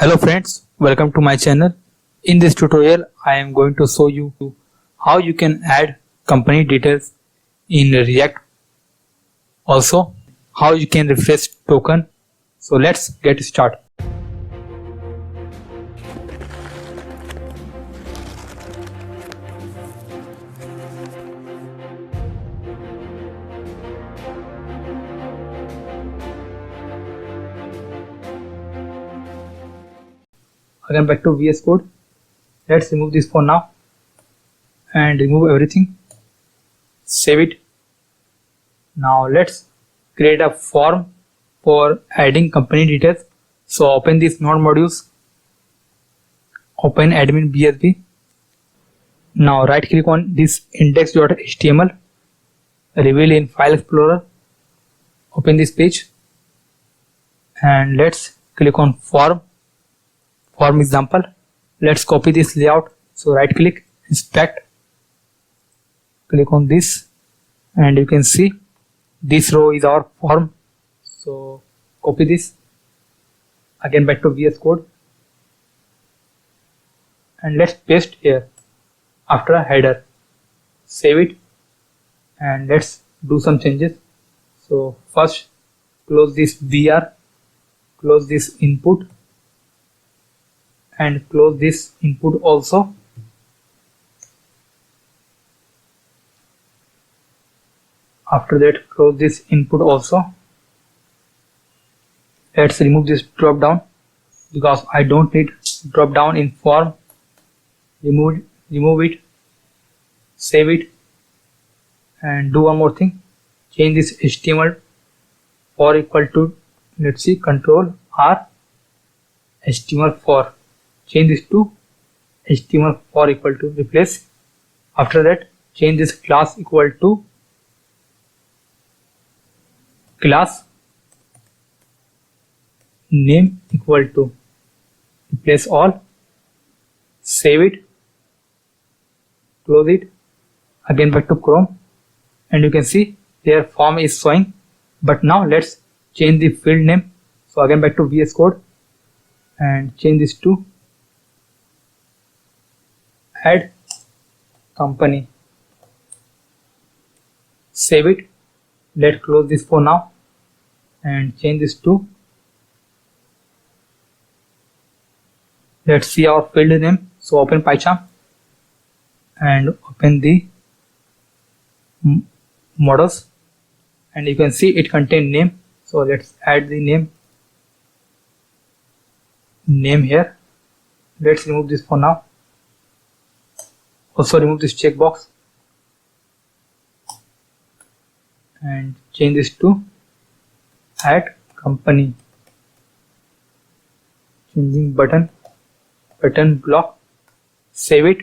Hello friends, welcome to my channel. In this tutorial, I am going to show you how you can add company details in React. Also, how you can refresh token. So let's get started. Again back to VS Code. Let's remove this for now and remove everything. Save it. Now let's create a form for adding company details. So open these node modules. Open admin BSB. Now right click on this index.html. Reveal in File Explorer. Open this page and let's click on form example. Let's copy this layout. So right click, inspect, click on this and you can see this row is our form. So copy this. Again back to VS Code and let's paste here after a header. Save it and let's do some changes. So first close this BR, close this input and close this input also. After that close this input also. Let's remove this drop down because I don't need drop down in form. Remove it, save it and do one more thing. Change this HTML for equal to, let's see, Control R, HTML4. Change this to HTML4 equal to, replace. After that change this class equal to class name equal to, replace all. Save it, close it. Again back to Chrome and you can see their form is showing. But now let's change the field name. So again back to VS Code and change this to add company. Save it. Let's close this for now and change this to, let's see our field name. So open PyCharm and open the models and you can see it contains name. So let's add the name here. Let's remove this for now. Also remove this checkbox and change this to add company. Changing button block. Save it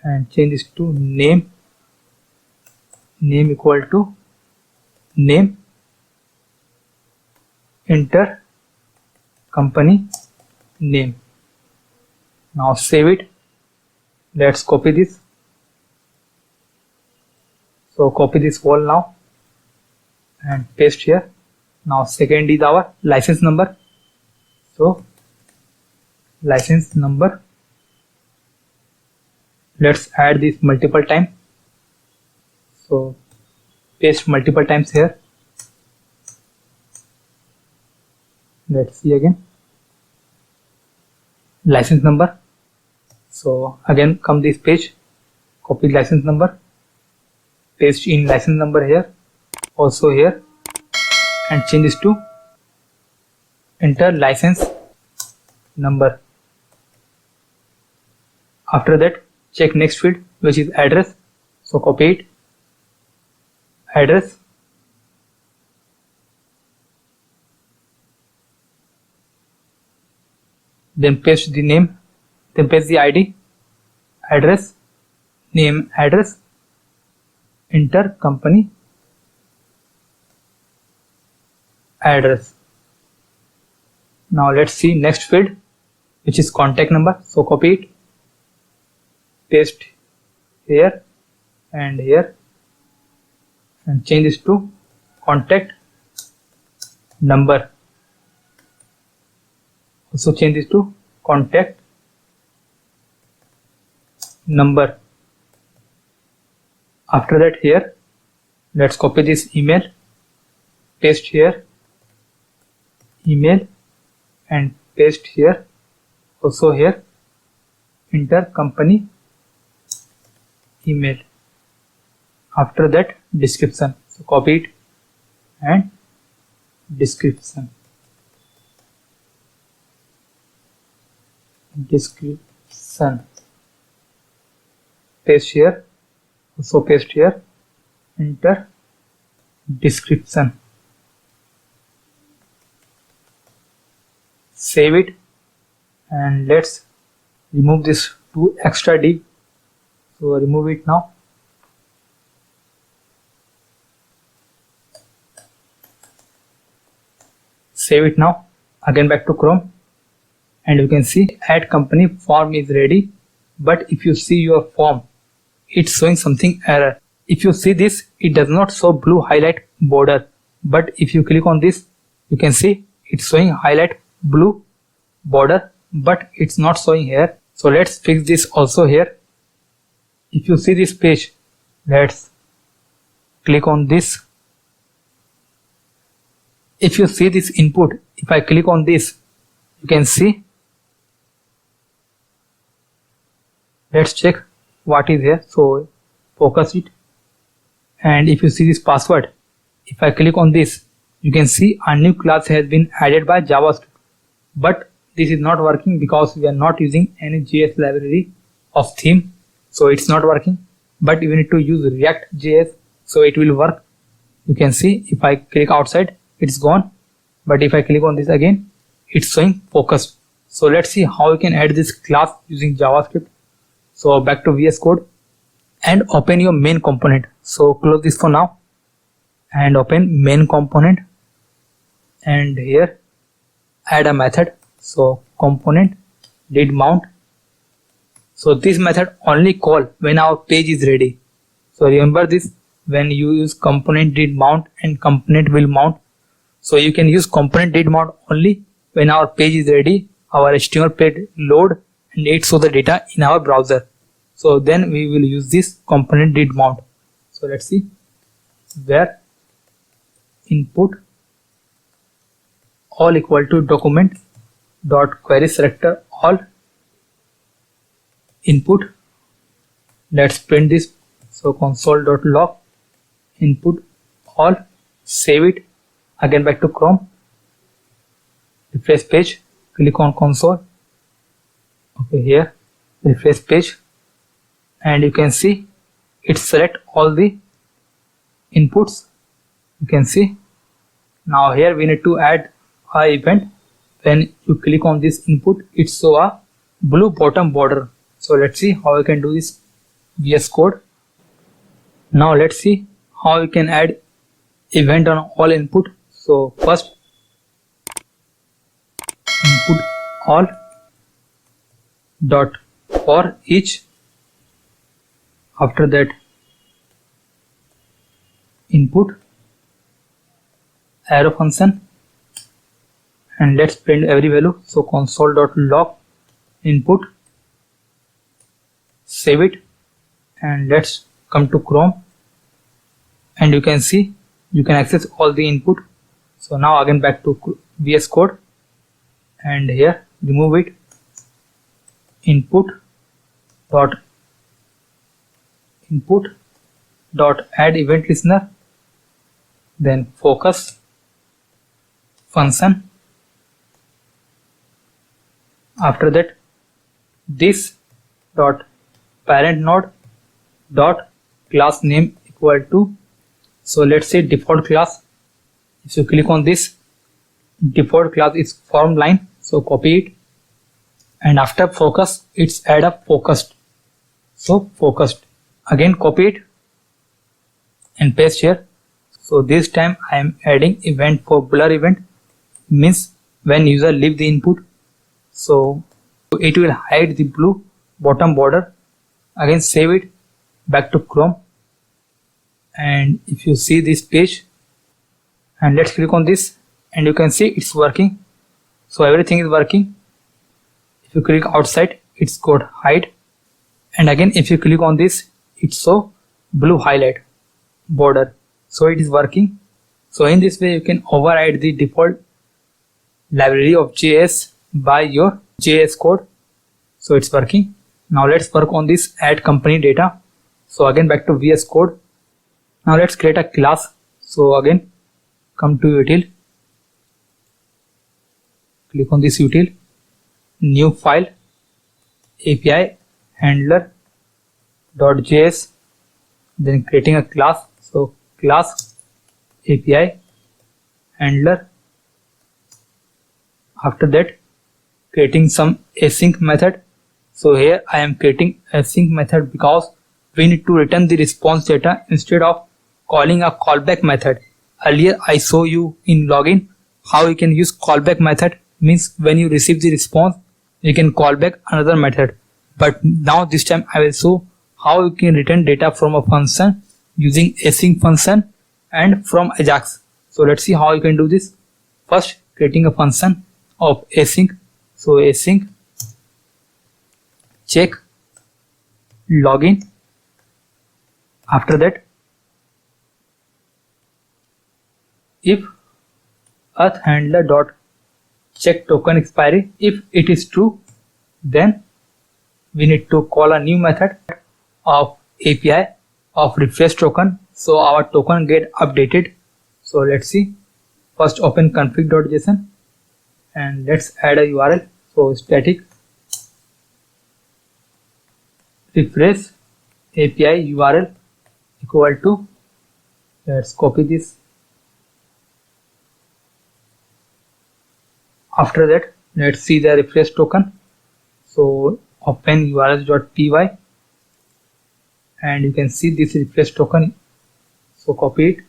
and change this to name equal to name. Enter company name. Now save it. Let's copy this. So copy this wall now and paste here. Now second is our license number. So license number, let's add this multiple times. So paste multiple times here. Let's see again. License number. So again come this page, copy license number, paste in license number here, also here, and change this to enter license number. After that check next field which is address. So copy it, address, then paste the name, then paste the ID, address, name, address, enter company address. Now let's see next field which is contact number. So copy it, paste here and here and change this to contact number. Also change this to contact number. After that, here let's copy this email, paste here email, and paste here. Also here enter company email. After that, description. So copy it and description. Paste here. Also paste here. Enter description. Save it, and let's remove this 2 extra div. So remove it now. Save it now. Again back to Chrome, and you can see add company form is ready. But if you see your form, it's showing something error. If you see this, it does not show blue highlight border. But if you click on this, you can see it's showing highlight blue border, but it's not showing here. So let's fix this also here. If you see this page, let's click on this. If you see this input, if I click on this, you can see. Let's check what is here. So focus it, and if you see this password, if I click on this, you can see a new class has been added by JavaScript. But this is not working because we are not using any JS library of theme, so it's not working. But we need to use Reactjs, so it will work. You can see if I click outside, it's gone. But if I click on this again, it's showing focused. So let's see how we can add this class using JavaScript. So back to VS Code and open your main component. So close this for now and open main component, and here add a method. So component did mount. So this method only call when our page is ready. So remember this, when you use component did mount and component will mount. So you can use component did mount only when our page is ready, our HTML page load and it show the data in our browser. So then we will use this component did mount. So let's see, where input all equal to document dot query selector all input. Let's print this. So console.log input all, save it. Again back to Chrome, refresh page, click on console. Okay, here refresh page, and you can see it select all the inputs. You can see now here we need to add a event. When you click on this input, it show a blue bottom border. So let's see how we can do this VS Code. Now let's see how we can add event on all input. So first input all dot for each. After that input arrow function, and let's print every value. So console.log input, save it, and let's come to Chrome, and you can see you can access all the input. So now again back to VS Code, and here remove it, input dot add event listener, then focus function. After that this dot parent node dot class name equal to, so let's say default class. If you click on this, default class is form line, so copy it, and after focus it's add up focused. So focused, again copy it and paste here. So this time I am adding event for blur event, means when user leave the input, so it will hide the blue bottom border. Again save it, back to Chrome, and if you see this page, and let's click on this, and you can see it's working. So everything is working. If you click outside, it's got hide, and again if you click on this, it's show blue highlight border, so it is working. So in this way you can override the default library of JS by your JS code. So it's working. Now let's work on this add company data. So again back to VS Code. Now let's create a class. So again come to util, click on this util, new file, API handler.js, then creating a class. So class API handler. After that creating some async method. So here I am creating async method because we need to return the response data instead of calling a callback method. Earlier I show you in login how you can use callback method, means when you receive the response you can call back another method. But now this time I will show how you can return data from a function using async function and from AJAX. So let's see how you can do this. First creating a function of async. So async check login. After that if auth handler dot check token expiry, if it is true then we need to call a new method of API of refresh token, so our token get updated. So let's see. First open config.json and let's add a URL. So static refresh API URL equal to, let's copy this. After that let's see the refresh token. So open urls.py and you can see this refresh token. So copy it,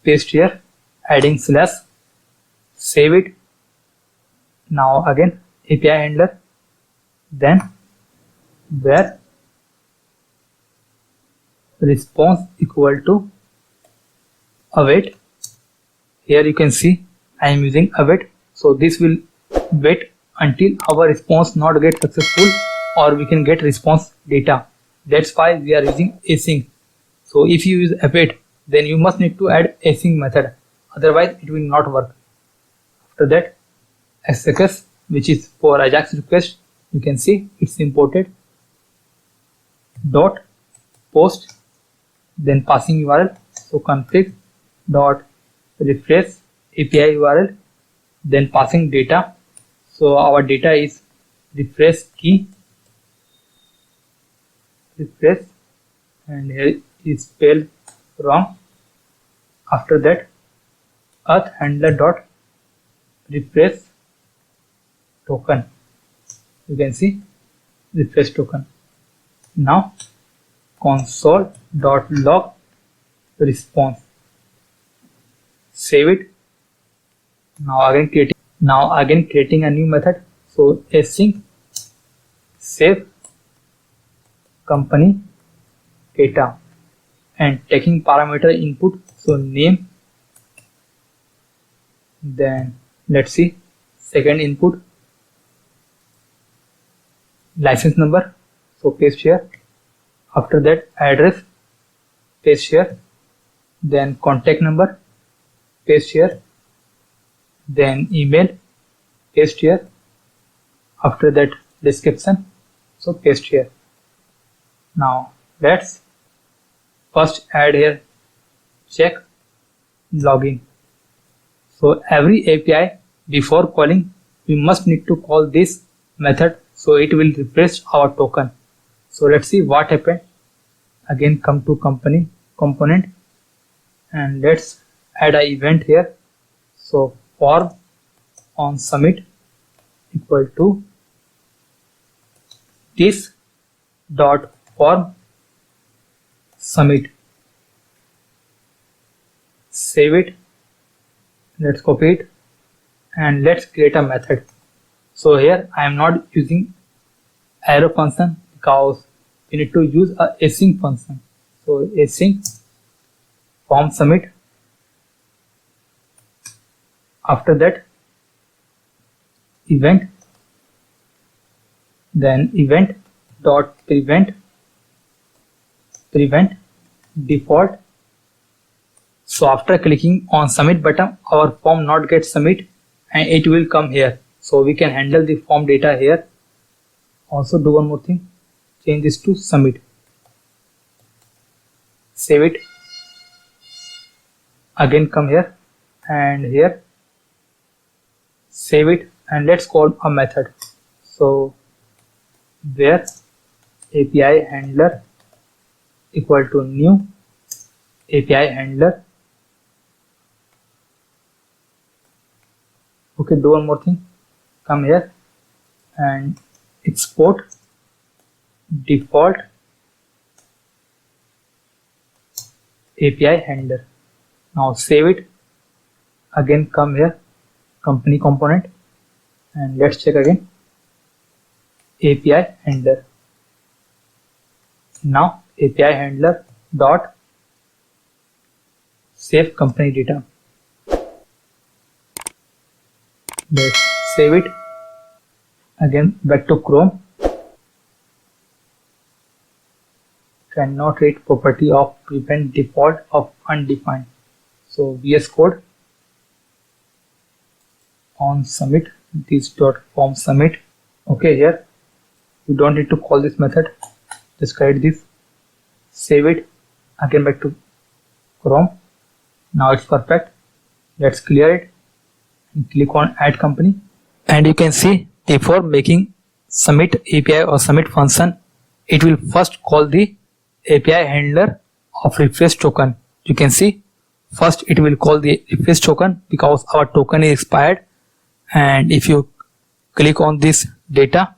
paste here, adding slash, save it. Now again API handler, then where response equal to await. Here you can see I am using await, so this will wait until our response not get successful or we can get response data. That's why we are using async. So if you use await, then you must need to add async method, otherwise it will not work. After that AJAX, which is for AJAX request, you can see it's imported, dot post, then passing URL. So config dot refresh API URL, then passing data. So our data is refresh key, refresh, and here is spelled wrong. After that auth handler dot refresh token, you can see refresh token. Now console.log response, save it. Now again creating a new method. So async save company data and taking parameter input, so name, then let's see second input license number, so paste here. After that address, paste here, then contact number, paste here, then email, paste here. After that description, so paste here. Now let's first add here check login. So every API before calling we must need to call this method, so it will refresh our token. So let's see what happened. Again come to company component and let's add an event here. So form on submit equal to this dot form submit, save it, let's copy it and let's create a method. So here I am not using arrow function because we need to use a async function. So async form submit. After that event then event dot prevent default. So after clicking on submit button, our form not get submit and it will come here. So we can handle the form data here. Also do one more thing, change this to submit. Save it. Again come here and here. Save it and let's call a method. So where API handler equal to new API handler. Okay, do one more thing. Come here and export default API handler. Now save it. Again come here, company component, and let's check again API handler. Now API handler dot save company data. Let's save it. Again back to Chrome. Cannot read property of prevent default of undefined. So VS Code on submit this dot form submit. Okay, here you don't need to call this method, just create this, save it. Again back to Chrome. Now it's perfect. Let's clear it and click on add company, and you can see before making submit API or submit function, it will first call the API handler of refresh token. You can see first it will call the refresh token because our token is expired, and if you click on this data,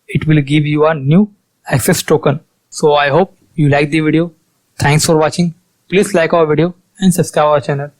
it will give you a new access token. So I hope you like the video. Thanks for watching. Please like our video and subscribe our channel.